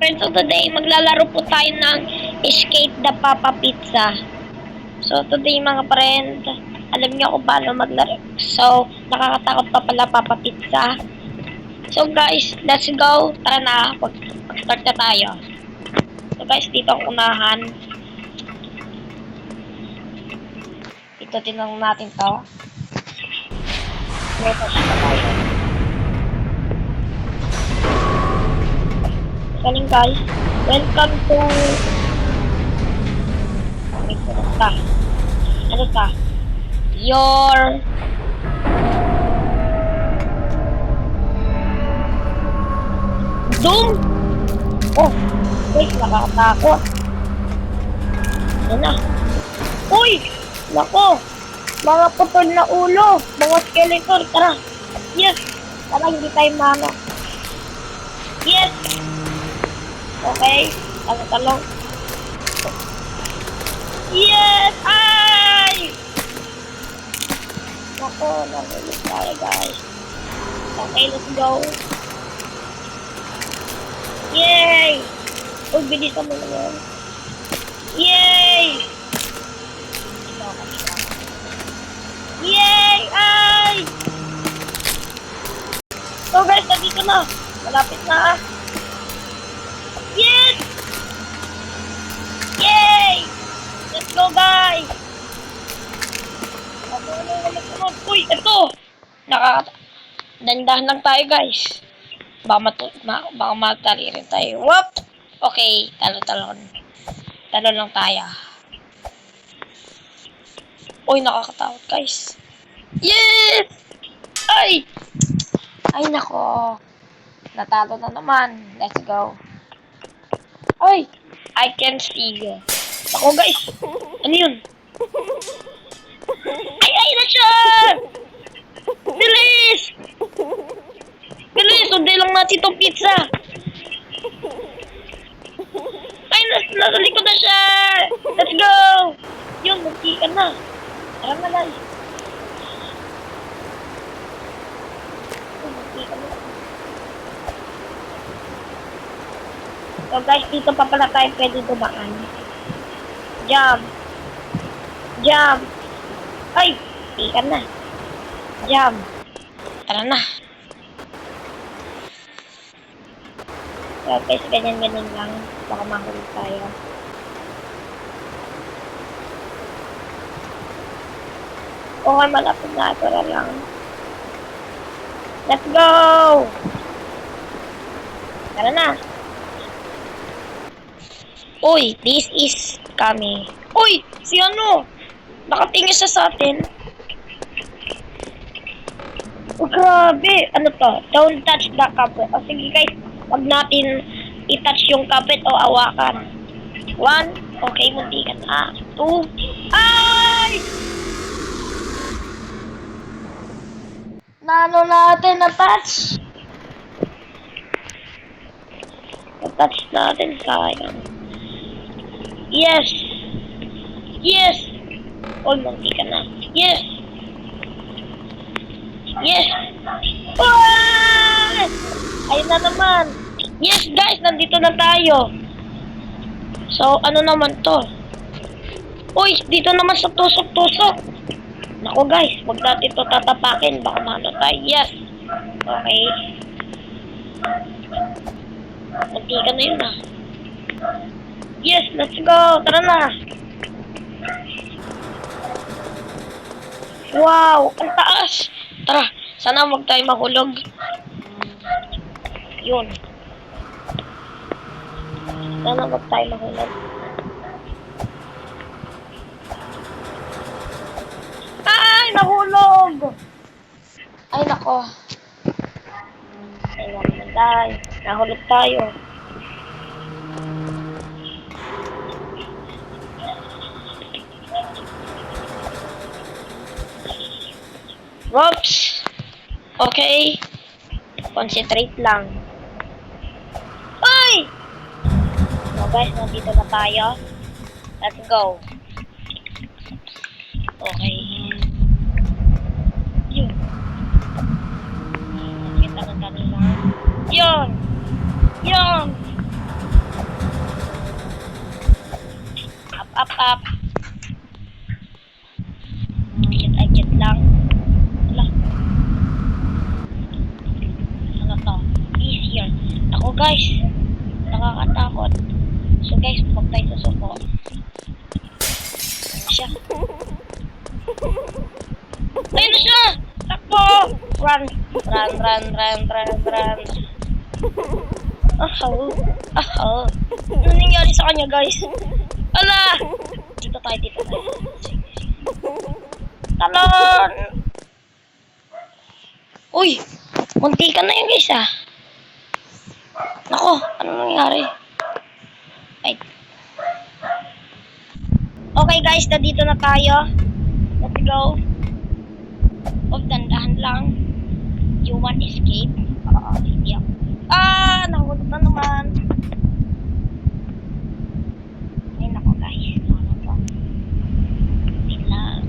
friends, so today maglalaro po tayo ng Escape the Papa Pizza. So today mga friend, alam niyo kung paano maglaro. So nakakatakot pa pala Papa Pizza. So guys, let's go. Tara na, mag-start na tayo. So guys, dito ang unahan. Dito tinanong natin to. Dito siya tayo. Galing guys. Welcome to... Ano ta? Your... Doom? Oh, wait, nakakatakot. Ano na? Uy! Nako! Mga putol na ulo! Mga skeleton! Tara! Yes! Tara, hindi tayo mano. Yes! Okay. Talong. Yes! Ay! Nako, narinig tayo guys. Okay, let's go. Yay! Uy, bilisan mo naman. Yay! Yay! Ay! So guys, nandito na. Malapit na. Yes! Yay! Let's go guys! Uy, ito! Dandahan lang tayo guys. Baka matali rin tayo. Whoop! Okay, talon. Talon lang tayo. Uy, nakakatakot guys. Yes! Ay! Ay, nako. Natalo na naman. Let's go. Ay! I can see you. Ako guys! Ano yun? Ay na siya! Bilis! Bilis! Sunday lang natin itong pizza! Ay! Nasa likod na siya! Let's go! Yun, magkikan na. Tara na guys. Magkikan na. So guys, dito pa pala tayo pwede dumaan. Jump. Jump. Ay! Ikan na. Jump. Tara na. So guys, ganyan-ganyan lang. Baka mahulog tayo. Okay, malapit na. Tara lang. Let's go! Tara na. Uy, this is kami. Uy, si ano? Nakatingin siya sa atin. Oh, grabe. Ano to? Don't touch the carpet. O sige guys, wag natin i-touch yung carpet o awakan. 1. Okay, muntikan na. 2. Ay! Nano natin na-touch? Na-touch natin, sayang. Yes! Yes! Huwag munti ka na. Yes! Yes! Ah! Ayun na naman. Yes guys, nandito na tayo. So, ano naman to? Uy, dito naman sa tusok-tusok. Naku guys, huwag natin ito tatapakin. Baka mano tayo. Yes! Okay. Munti ka na yun ah. Yes, let's go. Tara na. Wow, ang taas. Tara, sana huwag tayo mahulog. Yun. Sana huwag tayo mahulog. Ay, nahulog. Ay, nako. Ay, naman tayo. Nahulog tayo. Whoops! Okay. Concentrate lang. Ay! So guys, nandito na tayo. Let's go. Okay. Yun. Kita ng kanila. Yun! Yun! up. Agit lang. Wala. Ano to? Easier. Ako guys, nakakatakot. So guys, huwag tayo susuko. Ano siya? Ayun na siya! Takbo! Run! Run, run, run, run, run. Ahaw! Ahaw! Ano nangyari sa kanya guys? Ala! Dito tayo, dito tayo. Talon! Uy! Munti ka na yun guys ah. Nako, ano nangyari? Ay. Okay guys, nandito na tayo. Let's go. Huwag dandahan lang. You want escape? Hindi ako. Nahulog na naman. Ay nako guys. Ano to? Wait lang.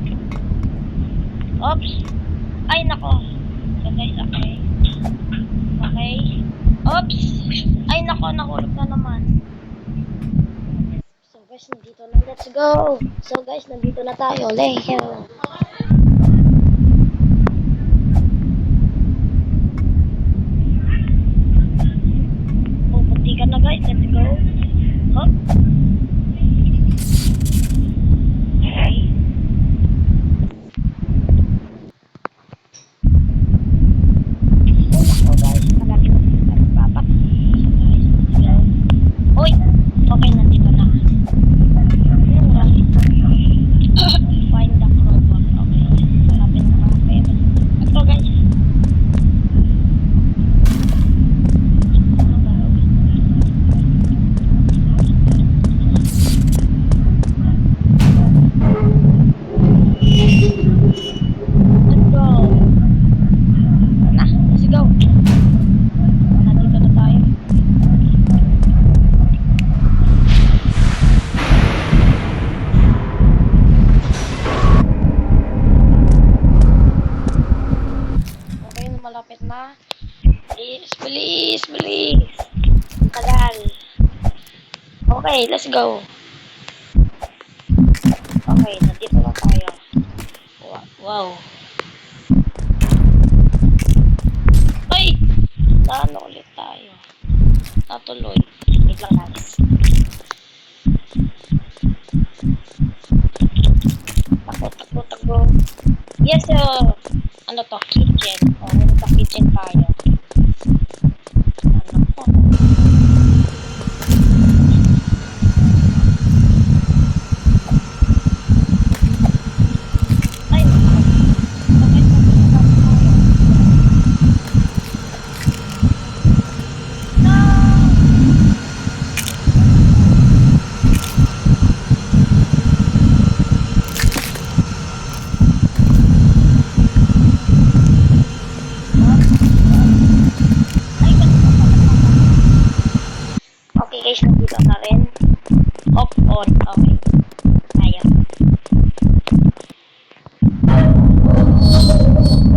Oops. Ay nako. So guys, okay. Okay. Oops. Ay nako, nahulog na naman. So guys, nandito na. Let's go. So guys, nandito na tayo. Leho. Pupunti ka na guys. Let's go. Hop. Okay. Oh nako guys, talagang nagpapat. So guys, let's go. Uy! Okay, nandito na. Find the crowbar. Okay. Malapit na malapit. Let's go guys. Let's go. Na, let's go. Nandito na tayo. Okay, malapit na. Please, please, please. Tagal. Okay, let's go. Okay, nandito na tayo. Wow. Ay! Saan ulit tayo? Natuloy. Wait lang guys. Takbo. Yes, ano to? Kitchen. Sa kitchen tayo. Ano po? Ay, okay guys, nandito na rin. Off, on. Okay. Tayo. Let's go.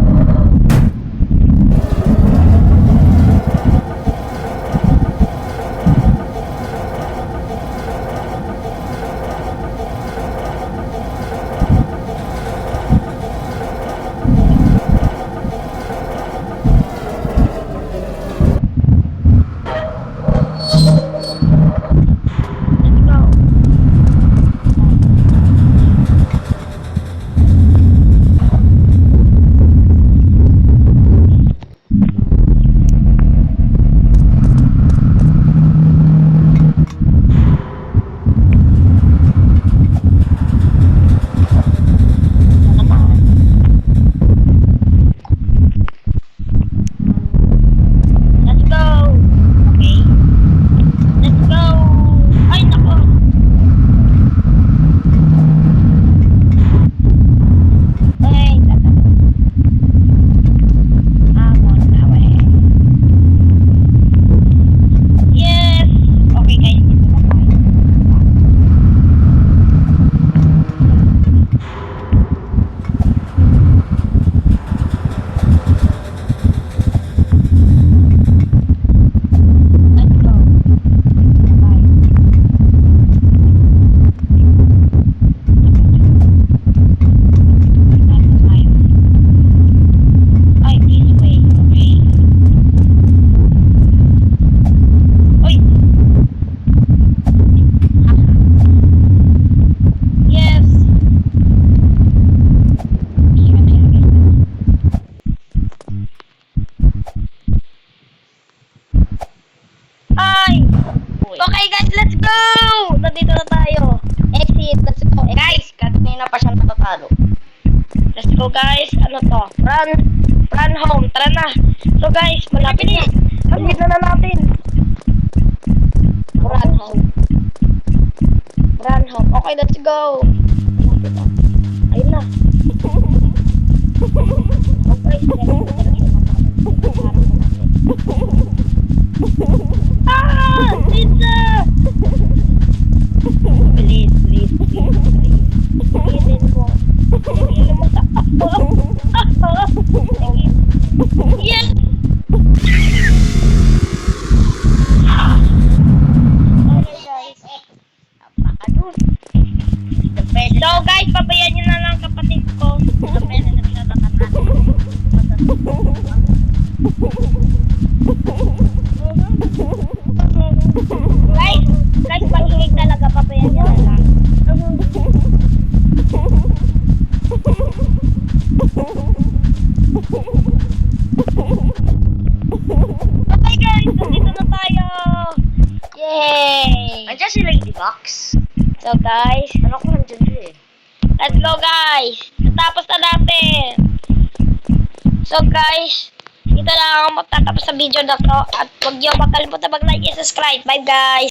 Okay guys, let's go! Nandito na tayo. Exit, let's go. Guys, kanina pa siya natatalo. Let's go guys. Ano to? Run home. Tara na. So guys, malapit na. Malapit na natin. Run home. Run home. Okay, let's go. Malapit na. Ayun na. Okay, pizza! Please. Bilhin mo. Bilhin mo sa Yes! Okay guys. Napakadun. So guys, pabayaan nyo na lang kapatid ko. Guys, panghilig talaga, pabayaan nyo na lang. Okay guys, nandito na tayo! Yay! Andiyan si Ladybox. So guys, Ano ko nandiyan siya eh. let's go guys! Natapos na natin! So guys, dito lang ako magtatapos sa video na to. At huwag niyo makalimutan mag-like and subscribe. Bye guys!